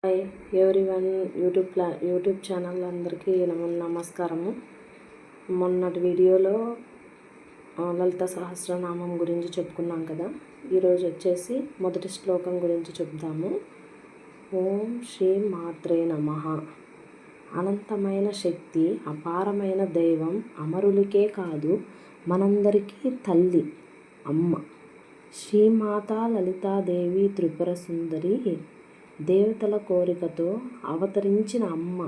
Hi everyone, YouTube channel అందరికీ నమస్కారము. మొన్నటి వీడియోలో లలిత సహస్రనామం గురించి చెప్పుకున్నాం కదా. ఈరోజు వచ్చేసి మొదటి శ్లోకం గురించి చెప్తాము. ఓం శ్రీ మాత్రే నమః. అనంతమైన శక్తి, అపారమైన దైవం, అమరులకే కాదు మనందరికీ తల్లి, అమ్మ శ్రీమాత లలితాదేవి త్రిపుర సుందరి, దేవతల కోరికతో అవతరించిన అమ్మ.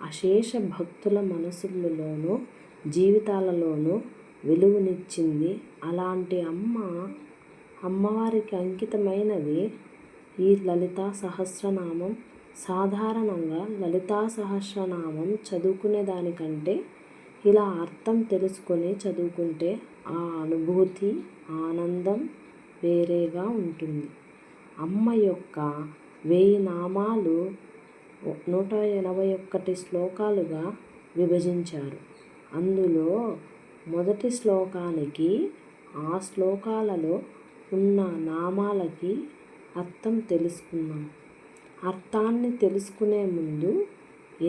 అశేష భక్తుల మనసులలోనూ జీవితాలలోనూ వెలుగునిచ్చింది. అలాంటి అమ్మవారికి అంకితమైనది ఈ లలితా సహస్రనామం. సాధారణంగా లలితా సహస్రనామం చదువుకునే దానికంటే ఇలా అర్థం తెలుసుకొని చదువుకుంటే ఆ అనుభూతి, ఆనందం వేరేగా ఉంటుంది. అమ్మ యొక్క 1000 నామాలు 181 శ్లోకాలుగా విభజించారు. అందులో మొదటి శ్లోకానికి, ఆ శ్లోకాలలో ఉన్న నామాలకి అర్థం తెలుసుకుందాం. అర్థాన్ని తెలుసుకునే ముందు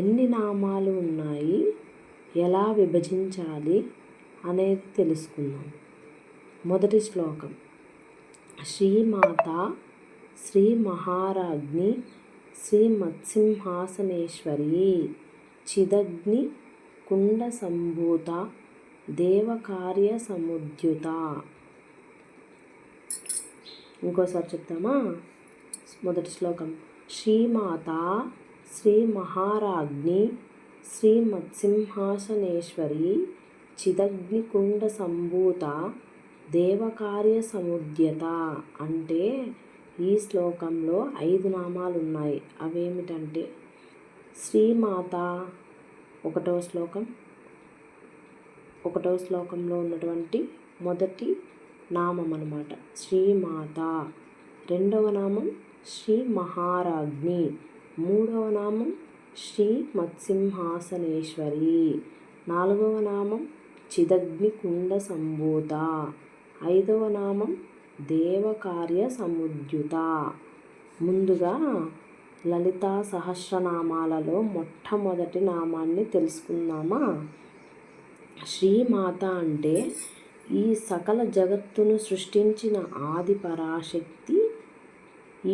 ఎన్ని నామాలు ఉన్నాయి, ఎలా విభజించాలి అనేది తెలుసుకుందాం. మొదటి శ్లోకం. శ్రీమాత, శ్రీ మహారాజ్ఞి, శ్రీ మత్సింహాసనేశ్వరి, చిదగ్ని కుండ సంభూత, దేవకార్య సముద్యుత. ఇంకోసారి చెప్తామా. మొదటి శ్లోకం. శ్రీమాత, శ్రీ మహారాజ్ఞి, శ్రీ మత్సింహాసనేశ్వరి, చిదగ్ని కుండ సంభూత, దేవకార్య సముద్యత. అంటే ఈ శ్లోకంలో 5 నామాలు ఉన్నాయి. అవేమిటంటే శ్రీమాత ఒకటవ శ్లోకంలో ఉన్నటువంటి మొదటి నామం అన్నమాట శ్రీమాత. రెండవ నామం శ్రీ మహారాజ్ఞి. మూడవ నామం శ్రీ మత్సింహాసనేశ్వరి. నాలుగవ నామం చిదగ్ని కుండ సంభూత. ఐదవ నామం దేవకార్య సముద్యుత. ముందుగా లలితా సహస్రనామాలలో మొట్టమొదటి నామాన్ని తెలుసుకుందామా. శ్రీమాత అంటే ఈ సకల జగత్తును సృష్టించిన ఆది పరాశక్తి,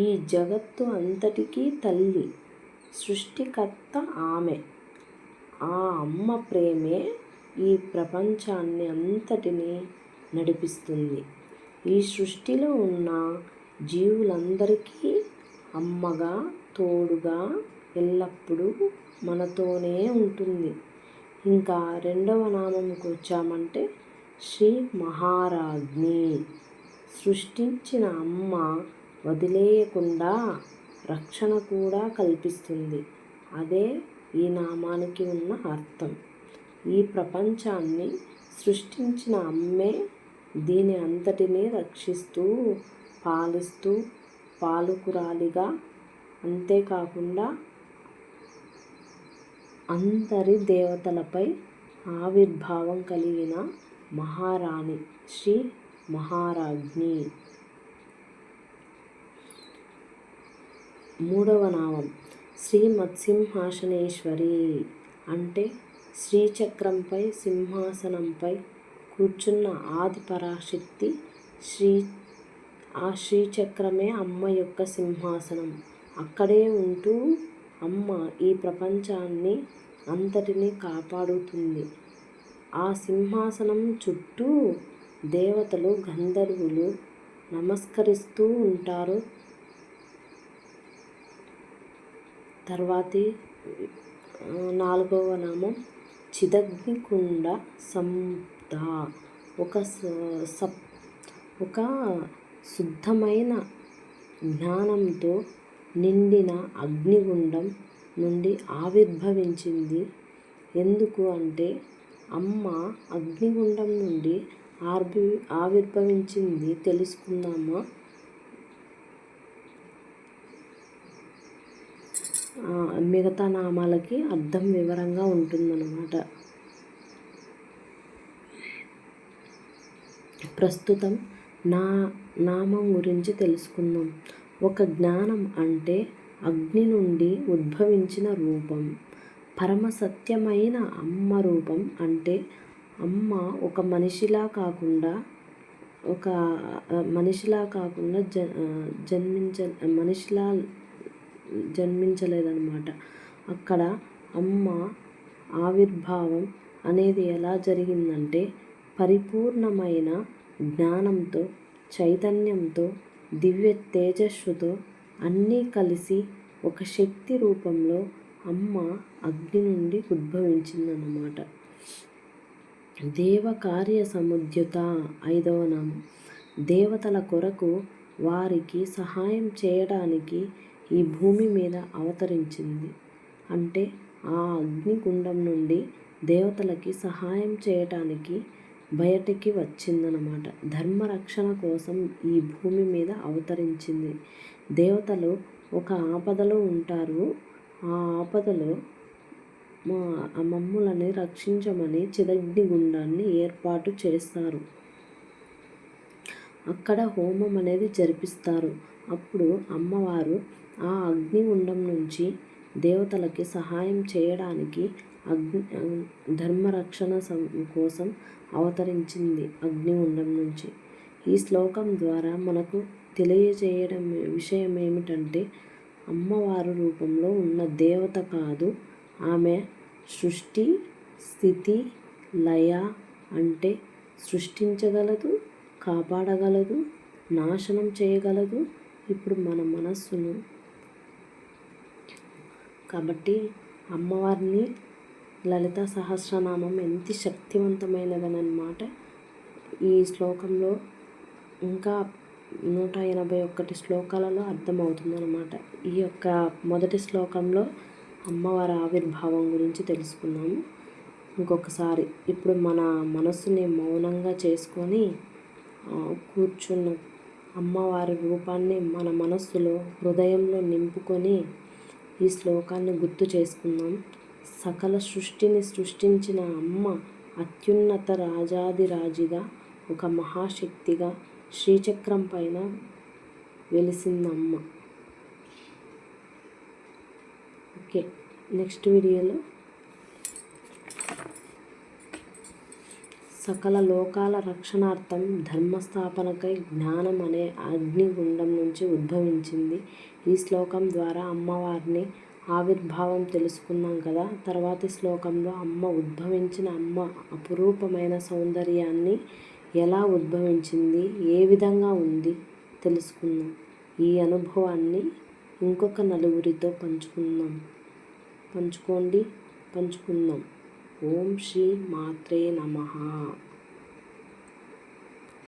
ఈ జగత్తు అంతటికీ తల్లి, సృష్టికర్త ఆమె. ఆ అమ్మ ప్రేమే ఈ ప్రపంచాన్ని అంతటినీ నడిపిస్తుంది. ఈ సృష్టిలో ఉన్న జీవులందరికీ అమ్మగా, తోడుగా, ఎల్లప్పుడూ మనతోనే ఉంటుంది. ఇంకా రెండవ నామంకి వచ్చామంటే శ్రీ మహారాజ్ఞి. సృష్టించిన అమ్మ వదిలేయకుండా రక్షణ కూడా కల్పిస్తుంది. అదే ఈ నామానికి ఉన్న అర్థం. ఈ ప్రపంచాన్ని సృష్టించిన అమ్మే దీని అంతటినీ రక్షిస్తూ, పాలిస్తూ, పాలకురాలిగా, అంతేకాకుండా అందరి దేవతలపై ఆవిర్భావం కలిగిన మహారాణి శ్రీ మహారాజ్ఞి. మూడవ నామం శ్రీ మత్సింహాసనేశ్వరి. అంటే శ్రీచక్రంపై, సింహాసనంపై కూర్చున్న ఆది పరాశక్తి. ఆ శ్రీచక్రమే అమ్మ యొక్క సింహాసనం. అక్కడే ఉంటూ అమ్మ ఈ ప్రపంచాన్ని అంతటినీ కాపాడుతుంది. ఆ సింహాసనం చుట్టూ దేవతలు, గంధర్వులు నమస్కరిస్తూ ఉంటారు. తర్వాతి 4వ నామం చిదగ్ని కుండ సంభూత. ఒక శుద్ధమైన జ్ఞానంతో నిండిన అగ్నిగుండం నుండి ఆవిర్భవించింది. ఎందుకు అంటే అమ్మ అగ్నిగుండం నుండి ఆవిర్భవించింది తెలుసుకుందామా. మిగతా నామాలకి అర్థం వివరంగా ఉంటుందన్నమాట. ప్రస్తుతం నా నామం గురించి తెలుసుకుందాం. ఒక జ్ఞానం అంటే అగ్ని నుండి ఉద్భవించిన రూపం. పరమసత్యమైన అమ్మ రూపం అంటే అమ్మ ఒక మనిషిలా కాకుండా మనిషిలా జన్మించలేదన్నమాట. అక్కడ అమ్మ ఆవిర్భావం అనేది ఎలా జరిగిందంటే పరిపూర్ణమైన జ్ఞానంతో, చైతన్యంతో, దివ్య తేజస్సుతో అన్నీ కలిసి ఒక శక్తి రూపంలో అమ్మ అగ్ని నుండి ఉద్భవించిందన్నమాట. దేవకార్య సముద్యుత 5వ నామం. దేవతల కొరకు వారికి సహాయం చేయడానికి ఈ భూమి మీద అవతరించింది. అంటే ఆ అగ్నిగుండం నుండి దేవతలకి సహాయం చేయటానికి బయటికి వచ్చిందనమాట. ధర్మరక్షణ కోసం ఈ భూమి మీద అవతరించింది. దేవతలు ఒక ఆపదలో ఉంటారు. ఆ ఆపదలో మమ్ములని రక్షించమని చిదగ్నిగుండాన్ని ఏర్పాటు చేస్తారు. అక్కడ హోమం అనేది జరిపిస్తారు. అప్పుడు అమ్మవారు ఆ అగ్నిగుండం నుంచి దేవతలకి సహాయం చేయడానికి ధర్మరక్షణ కోసం అవతరించింది అగ్నిగుండం నుంచి. ఈ శ్లోకం ద్వారా మనకు తెలియజేయడం విషయం ఏమిటంటే అమ్మవారు రూపంలో ఉన్న దేవత కాదు, ఆమె సృష్టి, స్థితి, లయ అంటే సృష్టించగలదు, కాపాడగలదు, నాశనం చేయగలదు. ఇప్పుడు మన మనస్సును కాబట్టి అమ్మవారిని లలితా సహస్రనామం ఎంత శక్తివంతమైనదనమాట. ఈ శ్లోకంలో ఇంకా 181 శ్లోకాలలో అర్థమవుతుందన్నమాట. ఈ యొక్క మొదటి శ్లోకంలో అమ్మవారి ఆవిర్భావం గురించి తెలుసుకున్నాము. ఇంకొకసారి ఇప్పుడు మన మనస్సుని మౌనంగా చేసుకొని కూర్చున్న అమ్మవారి రూపాన్ని మన మనస్సులో, హృదయంలో నింపుకొని ఈ శ్లోకాన్ని గుర్తు చేసుకుందాం. సకల సృష్టిని సృష్టించిన అమ్మ అత్యున్నత రాజాదిరాజిగా, ఒక మహాశక్తిగా శ్రీచక్రం పైన వెలిసిందమ్మ. ఓకే, నెక్స్ట్ వీడియోలో సకల లోకాల రక్షణార్థం ధర్మస్థాపనకై జ్ఞానం అనే అగ్నిగుండం నుంచి ఉద్భవించింది. ఈ శ్లోకం ద్వారా అమ్మవారిని ఆవిర్భావం తెలుసుకున్నాం కదా. తర్వాతి శ్లోకంలో అమ్మ ఉద్భవించిన అమ్మ అపురూపమైన సౌందర్యాన్ని ఎలా ఉద్భవించింది, ఏ విధంగా ఉంది తెలుసుకుందాం. ఈ అనుభవాన్ని ఇంకొక నలుగురితో పంచుకుందాం. ఓం శ్రీ మాత్రే నమః.